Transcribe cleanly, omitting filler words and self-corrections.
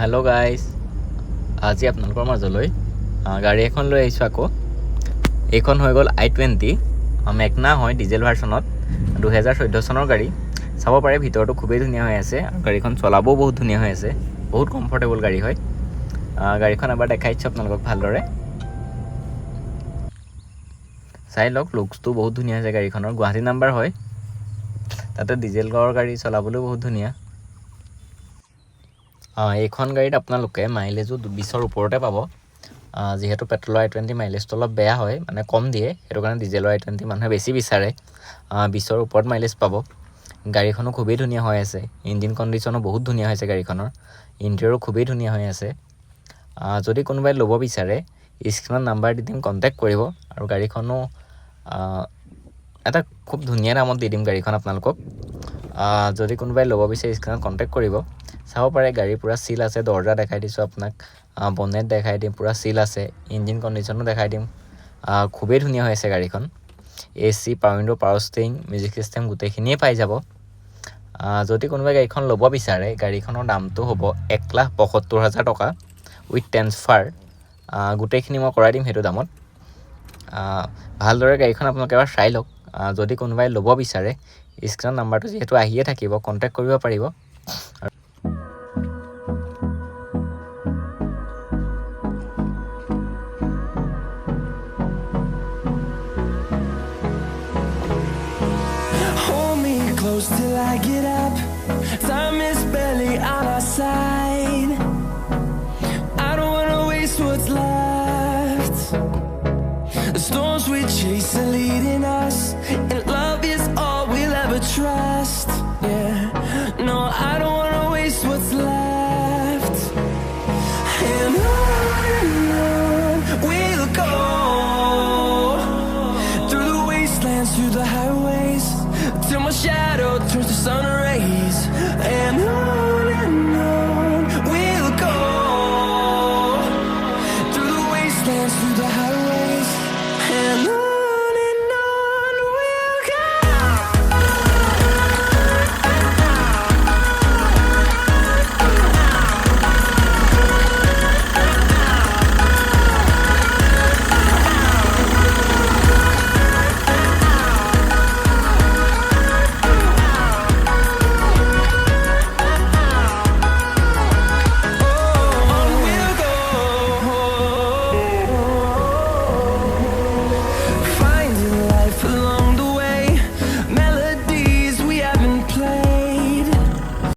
Hello' guys, আজি আপোনালোকৰ মাজলৈ গাড়ী এখন লৈ আহিছোঁ আকৌ। এইখন হৈ গ'ল i20 মেগনা হয়, ডিজেল ভাৰ্চনত 2014 চনৰ গাড়ী। চাব পাৰে ভিতৰটো খুবেই ধুনীয়া হৈ আছে আৰু গাড়ীখন চলাবও বহুত ধুনীয়া হৈ আছে, বহুত কমফৰ্টেবল গাড়ী হয়। গাড়ীখন এবাৰ দেখাই দিছোঁ আপোনালোকক ভালদৰে। চাই লওক, লুকছটো বহুত ধুনীয়া হৈছে গাড়ীখনৰ। গুৱাহাটী নাম্বাৰ হয়, তাতে ডিজেলৰ গাড়ী চলাবলৈও বহুত ধুনীয়া। এইখন গাড়ীত আপোনালোকে মাইলেজো 20ৰ ওপৰতে পাব। যিহেতু পেট্ৰলৰ i20 মাইলেজটো অলপ বেয়া হয়, মানে কম দিয়ে, সেইটো কাৰণে ডিজেলৰ i20 মানুহে বেছি বিচাৰে। 20ৰ ওপৰত মাইলেজ পাব। গাড়ীখনো খুবেই ধুনীয়া হৈ আছে, ইঞ্জিন কণ্ডিশ্যনো বহুত ধুনীয়া হৈছে গাড়ীখনৰ, ইণ্টেৰিয়ৰো খুবেই ধুনীয়া হৈ আছে। যদি কোনোবাই ল'ব বিচাৰে স্ক্ৰীণত নাম্বাৰ দি দিম, কণ্টেক্ট কৰিব। আৰু গাড়ীখনো এটা খুব ধুনীয়া দামত দি দিম গাড়ীখন আপোনালোকক। যদি কোনোবাই ল'ব বিচাৰে স্ক্ৰীণত কণ্টেক্ট কৰিব। চাব পাৰে গাড়ী পূৰা চিল আছে, দৰ্জা দেখাই দিছোঁ আপোনাক, বনেট দেখাই দিম, পূৰা চিল আছে, ইঞ্জিন কণ্ডিশ্যনো দেখাই দিম। খুবেই ধুনীয়া হৈ আছে গাড়ীখন। AC, power window, power stirring, music system গোটেইখিনিয়ে পাই যাব। যদি কোনোবাই গাড়ীখন ল'ব বিচাৰে, গাড়ীখনৰ দামটো হ'ব 1,75,000 টকা উইথ ট্ৰেন্সফাৰ। গোটেইখিনি মই কৰাই দিম সেইটো দামত। ভালদৰে গাড়ীখন আপোনালোকে এবাৰ চাই লওক। যদি কোনোবাই ল'ব বিচাৰে স্ক্ৰীণৰ নাম্বাৰটো যিহেতু আহিয়ে থাকিব, কণ্টেক্ট কৰিব পাৰিব।